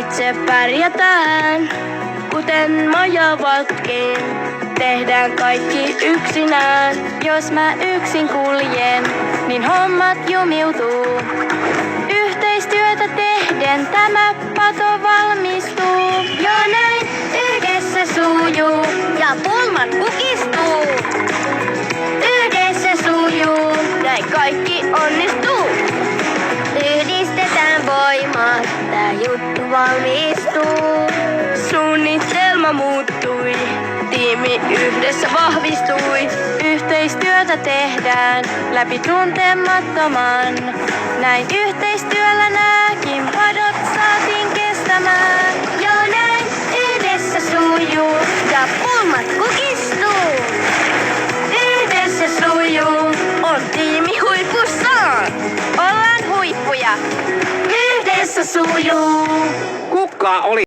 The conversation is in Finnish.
itse pärjätään, kuten majavatkin. Tehdään kaikki yksinään. Jos mä yksin kuljen, niin hommat jumiutuu. Yhteistyötä tehden tämä pato valmistuu. Jo näin yhdessä sujuu ja pulmat kukistuu. Yhdessä sujuu, näin kaikki onnistuu. Yhdistetään voimat, tää juttu valmistuu. Suunnitelma muuttui, tiimi yhdessä vahvistui. Yhteistyötä tehdään läpi tuntemattoman. Näin yhteistyöllä nääkin padot saatiin kestämään. Jo näin yhdessä sujuu ja pulmat kukistuu. Yhdessä sujuu, on tiimi huipussaan. Ollaan huippuja, yhdessä sujuu. Kuka oli